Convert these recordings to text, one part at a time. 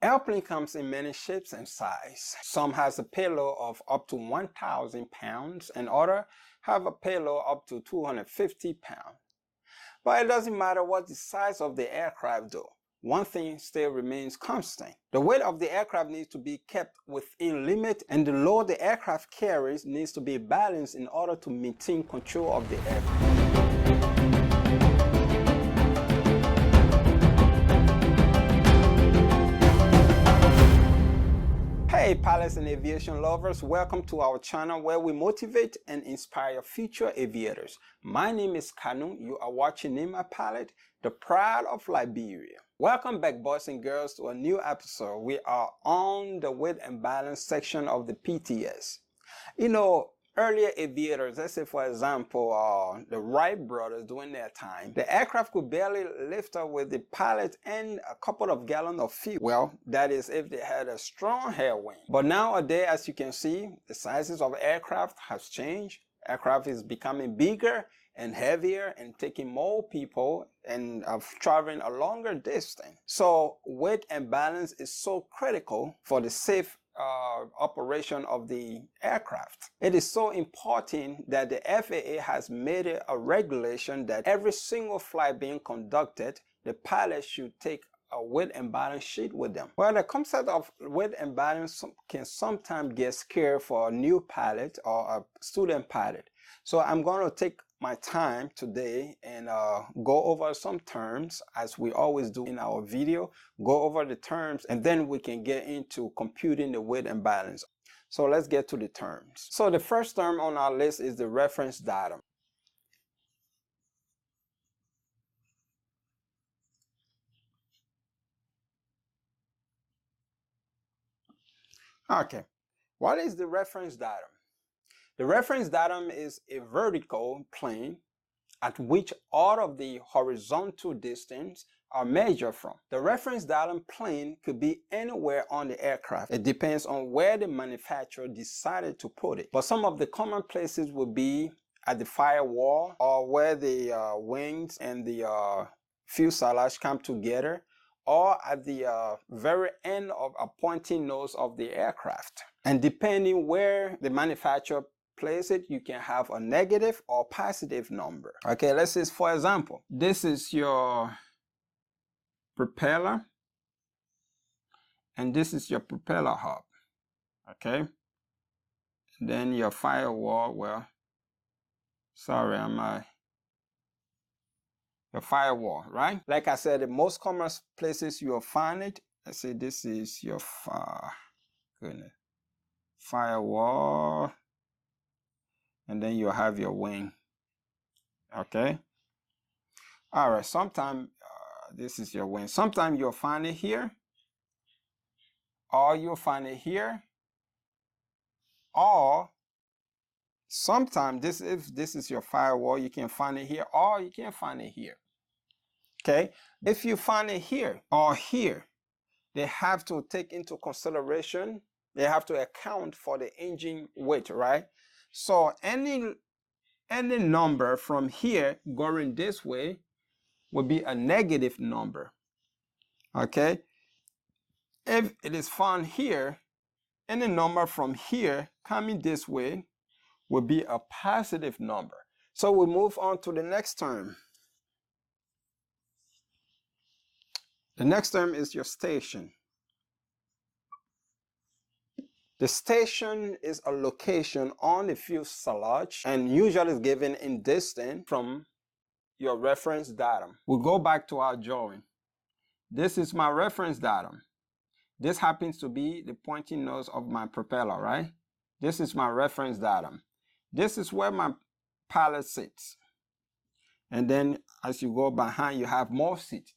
Airplane comes in many shapes and sizes. Some has a payload of up to 1,000 pounds and others have a payload up to 250 pounds. But it doesn't matter what the size of the aircraft though. One thing still remains constant. The weight of the aircraft needs to be kept within limit, and the load the aircraft carries needs to be balanced in order to maintain control of the aircraft. Hey pilots and aviation lovers, welcome to our channel where we motivate and inspire future aviators. My name is Kanu. You are watching Nima Pilot, the pride of Liberia. Welcome back boys and girls to a new episode. We are on the weight and balance section of the PTS. You know, earlier aviators, let's say for example, the Wright brothers during their time, the aircraft could barely lift up with the pilot and a couple of gallons of fuel. Well, that is if they had a strong headwind. But nowadays, as you can see, the sizes of aircraft has changed. Aircraft is becoming bigger and heavier and taking more people and traveling a longer distance. So weight and balance is so critical for the safe operation of the aircraft. It is so important that the FAA has made it a regulation that every single flight being conducted, the pilot should take a weight and balance sheet with them. Well, the concept of weight and balance can sometimes get scary for a new pilot or a student pilot. So I'm going to take my time today and go over some terms, as we always do in our video. Go over the terms and then we can get into computing the weight and balance. So let's get to the terms. So the first term on our list is the reference datum. Okay, what is the reference datum? The reference datum is a vertical plane at which all of the horizontal distance are measured from. The reference datum plane could be anywhere on the aircraft. It depends on where the manufacturer decided to put it. But some of the common places would be at the firewall, or where the wings and the fuselage come together, or at the very end of a pointing nose of the aircraft. And depending where the manufacturer place it, you can have a negative or positive number. Okay, let's say for example, this is your propeller and this is your propeller hub. Okay, and then your firewall, well, sorry, your firewall, right? Like I said, the most common places you'll find it, let's say this is your firewall, and then you have your wing. Okay, all right, sometimes this is your wing. Sometimes you'll find it here, or you'll find it here, or sometimes if this is your firewall, you can find it here, or you can find it here. Okay, if you find it here or here, they have to take into consideration, they have to account for the engine weight, right? So any number from here going this way will be a negative number. Okay, if it is found here, any number from here coming this way will be a positive number. So we move on to the next term. The next term is your station. The station is a location on the fuselage and usually is given in distance from your reference datum. We'll go back to our drawing. This is my reference datum. This happens to be the pointing nose of my propeller, right? This is my reference datum. This is where my pilot sits. And then as you go behind, you have more seats.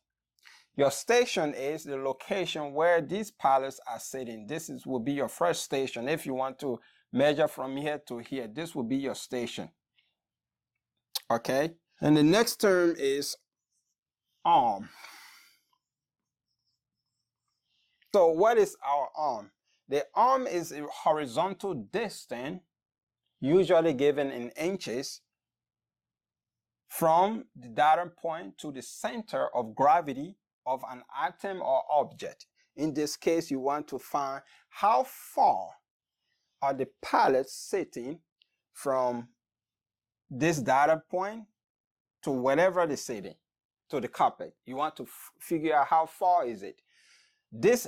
Your station is the location where these pilots are sitting. This will be your first station. If you want to measure from here to here, this will be your station. Okay? And the next term is arm. So what is our arm? The arm is a horizontal distance, usually given in inches, from the datum point to the center of gravity of an item or object. In this case, you want to find how far are the pilots sitting from this data point to whatever they're sitting, to the cockpit. You want to figure out how far is it. This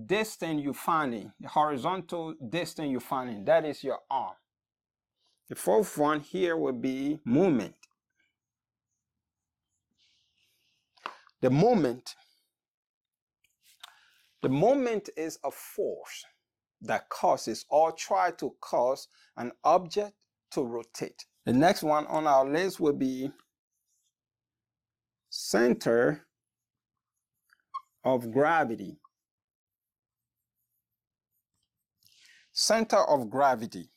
distance you're finding, the horizontal distance you're finding, that is your arm. The fourth one here will be moment. The moment is a force that causes or try to cause an object to rotate. The next one on our list will be center of gravity. Center of gravity.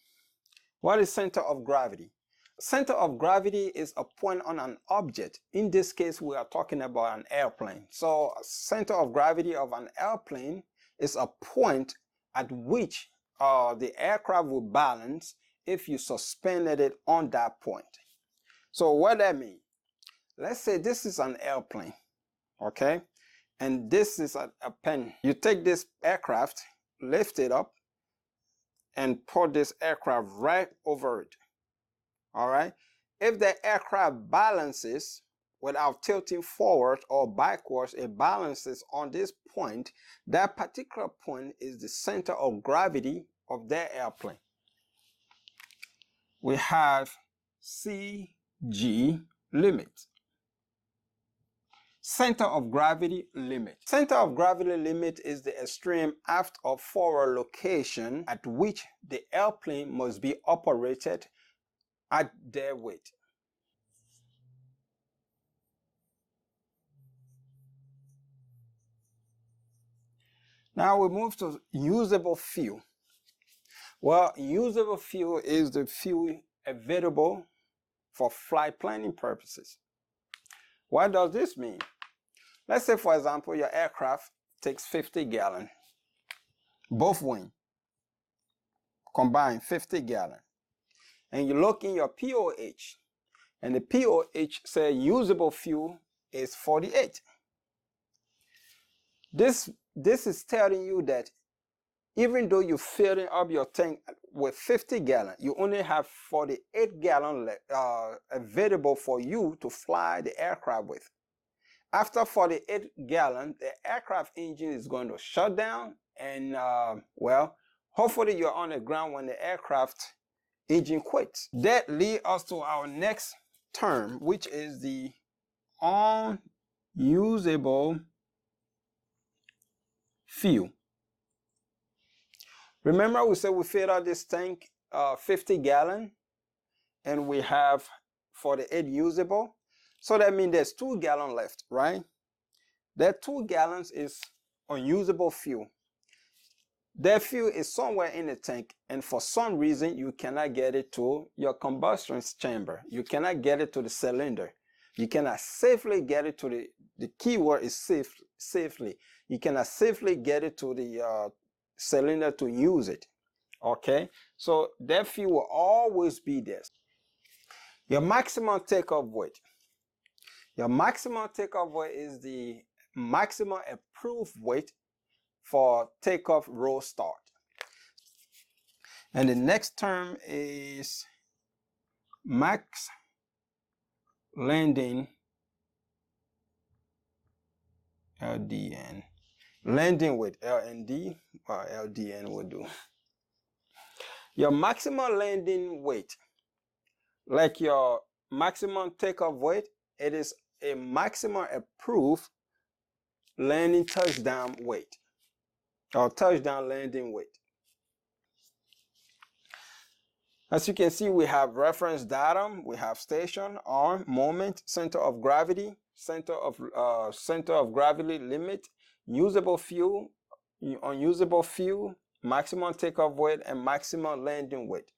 What is center of gravity? Center of gravity is a point on an object. In this case, we are talking about an airplane. So center of gravity of an airplane is a point at which the aircraft will balance if you suspended it on that point. So what that means? Let's say this is an airplane, okay? And this is a pen. You take this aircraft, lift it up, and put this aircraft right over it. All right. If the aircraft balances without tilting forward or backwards, it balances on this point. That particular point is the center of gravity of that airplane. We have CG limit. Center of gravity limit. Center of gravity limit is the extreme aft or forward location at which the airplane must be operated at their weight. Now we move to usable fuel. Well, usable fuel is the fuel available for flight planning purposes. What does this mean? Let's say, for example, your aircraft takes 50 gallons, both wings combined 50 gallons. And you look in your POH, and the POH says usable fuel is 48. This is telling you that even though you're filling up your tank with 50 gallons, you only have 48 gallons available for you to fly the aircraft with. After 48 gallons, the aircraft engine is going to shut down, and well, hopefully you're on the ground when the aircraft engine quits. That leads us to our next term, which is the unusable fuel. Remember we said we filled out this tank 50 gallons and we have 48 usable. So that means there's 2 gallons left, right? That 2 gallons is unusable fuel. That fuel is somewhere in the tank, and for some reason you cannot get it to your combustion chamber. You cannot get it to the cylinder. You cannot safely get it to the key word is safely. You cannot safely get it to the cylinder to use it. Okay, so that fuel will always be there. Your maximum takeoff weight. Your maximum takeoff weight is the maximum approved weight for takeoff roll start. And the next term is max landing LDN. Landing weight, LND or LDN will do. Your maximum landing weight, like your maximum takeoff weight, it is a maximum approved landing touchdown weight or touchdown landing weight. As you can see, we have reference datum, we have station, arm, moment, center of gravity, center of gravity limit, usable fuel, unusable fuel, maximum takeoff weight, and maximum landing weight.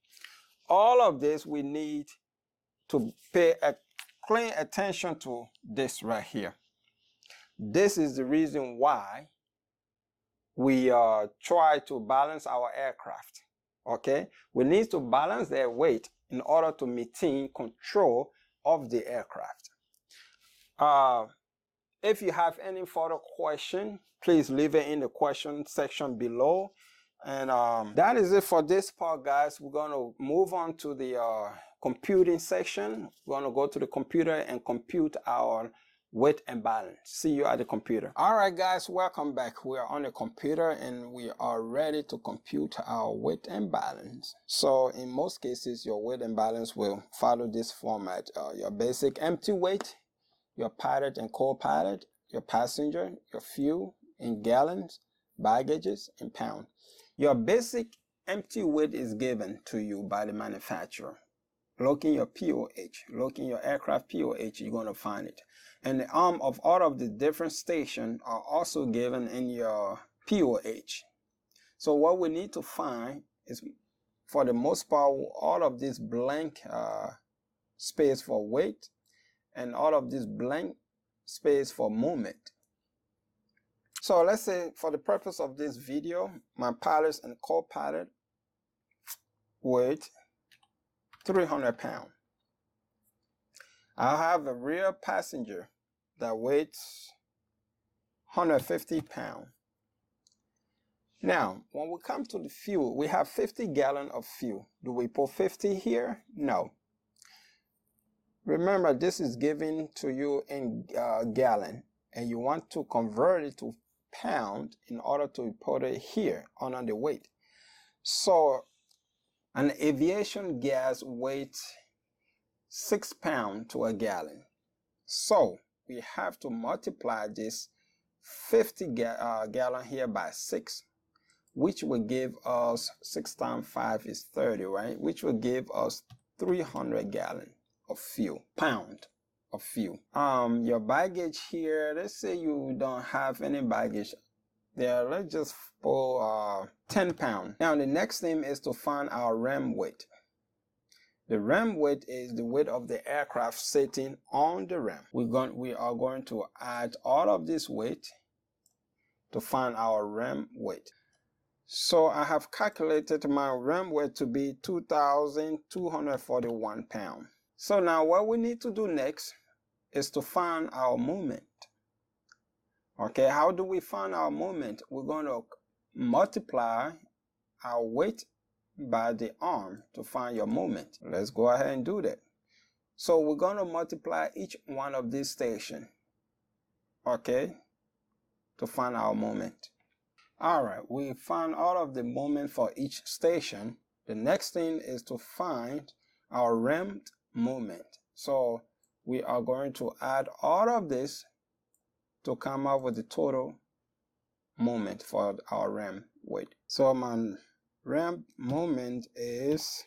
All of this we need to pay a clean attention to this right here. This is the reason why we try to balance our aircraft. Okay, we need to balance their weight in order to maintain control of the aircraft. If you have any further question, please leave it in the question section below. And that is it for this part, guys. We're going to move on to the computing section. We're going to go to the computer and compute our weight and balance. See you at the computer. All right, guys, welcome back. We are on the computer and we are ready to compute our weight and balance. So in most cases, your weight and balance will follow this format. Your basic empty weight, your pilot and co-pilot, your passenger, your fuel in gallons, baggages in pounds. Your basic empty weight is given to you by the manufacturer. Look in your POH, look in your aircraft POH, you're going to find it. And the arm of all of the different stations are also given in your POH. So what we need to find is, for the most part, all of this blank space for weight and all of this blank space for moment. So let's say for the purpose of this video, my pilots and co-pilot weight 300 pounds. I have a rear passenger that weighs 150 pounds. Now, when we come to the fuel, we have 50 gallons of fuel. Do we put 50 here? No. Remember, this is given to you in gallon, and you want to convert it to pound in order to put it here under the weight. So an aviation gas weighs 6 pounds to a gallon. So we have to multiply this 50 gallon here by 6, which will give us 6 times 5 is 30, right? Which will give us 300 gallons of fuel, pound of fuel. Your baggage here, let's say you don't have any baggage there, let's just put 10 pounds. Now the next thing is to find our ram weight. The ram weight is the weight of the aircraft sitting on the ram. We are going to add all of this weight to find our ram weight. So I have calculated my ram weight to be 2,241 pounds. So now what we need to do next is to find our moment. Okay, how do we find our moment? We're going to multiply our weight by the arm to find your moment. Let's go ahead and do that. So we're going to multiply each one of these stations, okay, to find our moment. All right, we found all of the moment for each station. The next thing is to find our rammed moment. So we are going to add all of this to come up with the total moment for our ram weight. So my ram moment is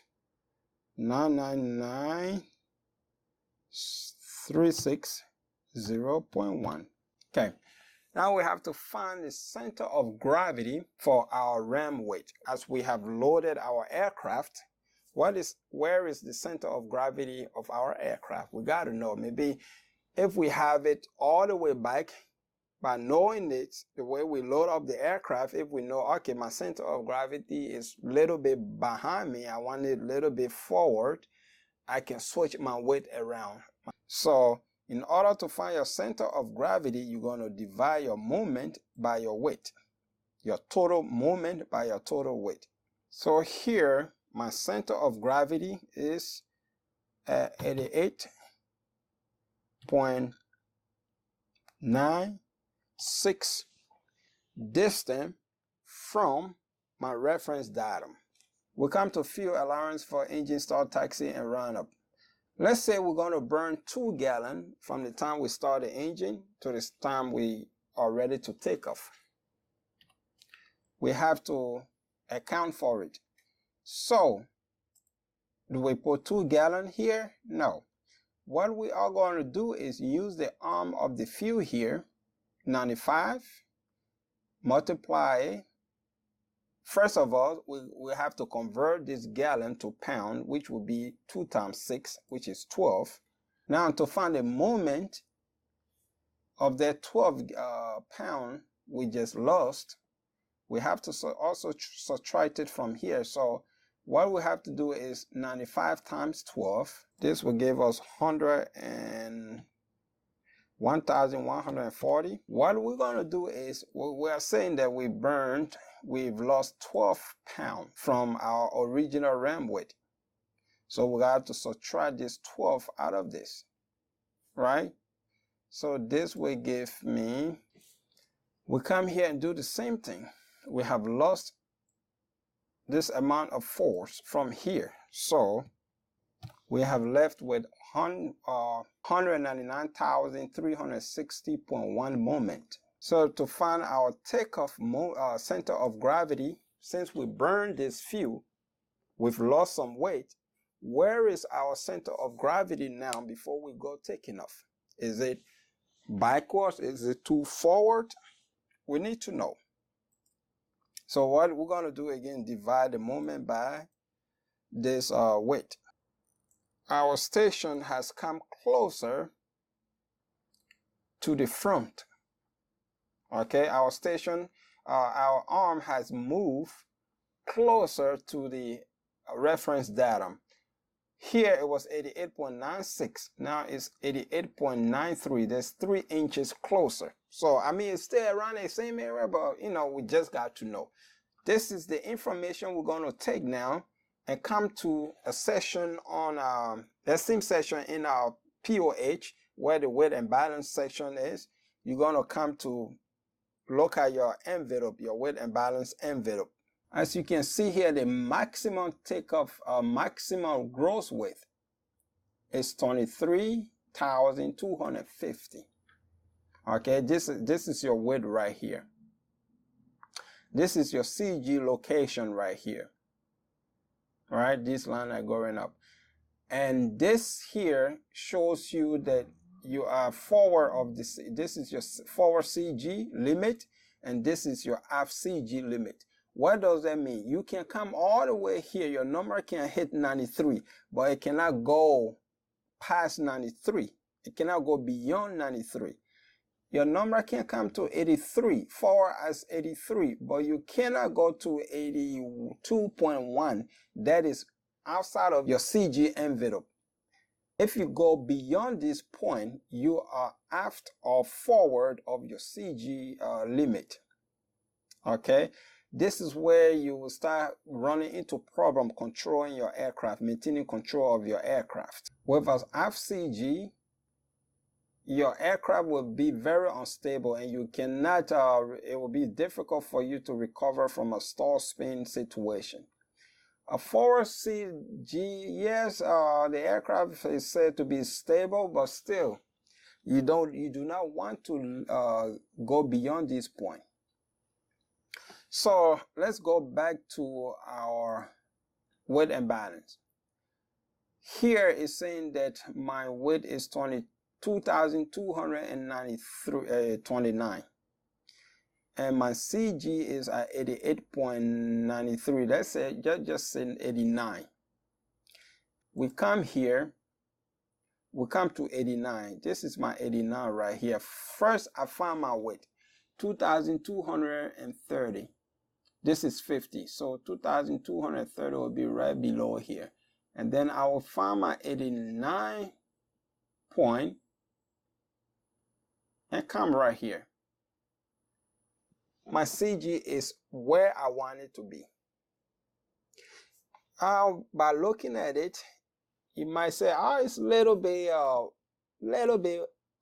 999,360.1. Okay, now we have to find the center of gravity for our ram weight. As we have loaded our aircraft, where is the center of gravity of our aircraft? We got to know. Maybe if we have it all the way back, by knowing it, the way we load up the aircraft, if we know, okay, my center of gravity is a little bit behind me, I want it a little bit forward, I can switch my weight around. So in order to find your center of gravity, you're going to divide your moment by your weight, your total moment by your total weight. So here, my center of gravity is 88.96 distant from my reference datum. We come to fuel allowance for engine start, taxi, and run up. Let's say we're going to burn 2 gallons from the time we start the engine to the time we are ready to take off. We have to account for it. So, do we put 2 gallons here? No. What we are going to do is use the arm of the fuel here, 95, multiply. First of all, we have to convert this gallon to pound, which will be 2 times 6, which is 12. Now, to find the moment of that 12 pound we just lost, we have to also subtract it from here. So what we have to do is 95 times 12. This will give us 100 and 1,140. What we're going to do is, we are saying that we've lost 12 pounds from our original ram weight. So we have to subtract this 12 out of this, right? So this will give me, we come here and do the same thing. We have lost this amount of force from here. So we have left with 199,360.1 moment. So to find our takeoff center of gravity, since we burned this fuel, we've lost some weight. Where is our center of gravity now before we go taking off? Is it backwards? Is it too forward? We need to know. So what we're going to do again, divide the moment by this weight. Our station has come closer to the front. Okay, our station, our arm has moved closer to the reference datum. Here it was 88.96. Now it's 88.93. That's 3 inches closer. So, I mean, it's still around the same area, but, you know, we just got to know. This is the information we're going to take now and come to a session on the same session in our POH, where the weight and balance section is. You're going to come to look at your envelope, your weight and balance envelope. As you can see here, the maximum takeoff, maximum gross weight is 23,250. Okay, this is your weight right here. This is your CG location right here. All right, this line are going up. And this here shows you that you are forward of this. This is your forward CG limit, and this is your aft CG limit. What does that mean? You can come all the way here. Your number can hit 93, but it cannot go past 93. It cannot go beyond 93. Your number can come to 83, forward as 83, but you cannot go to 82.1. That is outside of your CG envelope. If you go beyond this point, you are aft or forward of your CG limit. Okay, this is where you will start running into problem controlling your aircraft, maintaining control of your aircraft. With an aft CG, your aircraft will be very unstable, and you cannot, it will be difficult for you to recover from a stall spin situation. A forward CG, yes, the aircraft is said to be stable, but still, you do not want to go beyond this point. So let's go back to our weight and balance. Here is saying that my weight is 22,229, and my CG is at 88.93. Let's say just say 89. We come here, we come to 89. This is my 89 right here. First, I find my weight, 2,230. This is 50, so 2,230 will be right below here. And then I will find my 89 point and come right here. My CG is where I want it to be. By looking at it, you might say, oh, it's a little bit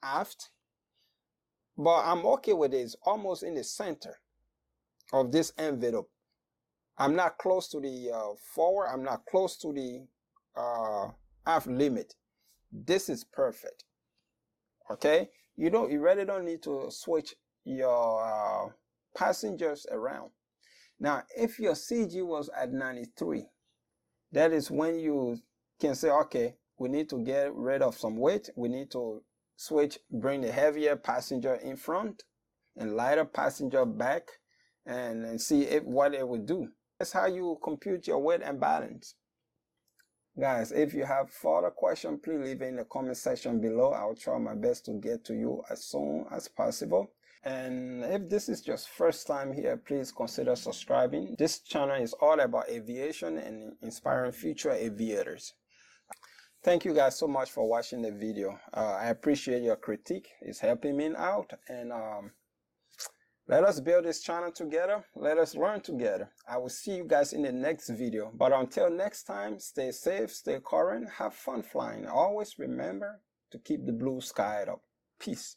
aft, but I'm okay with it. It's almost in the center of this envelope. I'm not close to the forward. I'm not close to the aft limit. This is perfect. Okay, you really don't need to switch your passengers around. Now, if your CG was at 93, that is when you can say, okay, we need to get rid of some weight. We need to switch, bring the heavier passenger in front and lighter passenger back, and see what it would do. That's how you compute your weight and balance. Guys, if you have further questions, please leave it in the comment section below. I'll try my best to get to you as soon as possible. And if this is your first time here, please consider subscribing. This channel is all about aviation and inspiring future aviators. Thank you guys so much for watching the video. I appreciate your critique. It's helping me out. And let us build this channel together. Let us learn together. I will see you guys in the next video. But until next time, stay safe, stay current, have fun flying. Always remember to keep the blue sky up. Peace.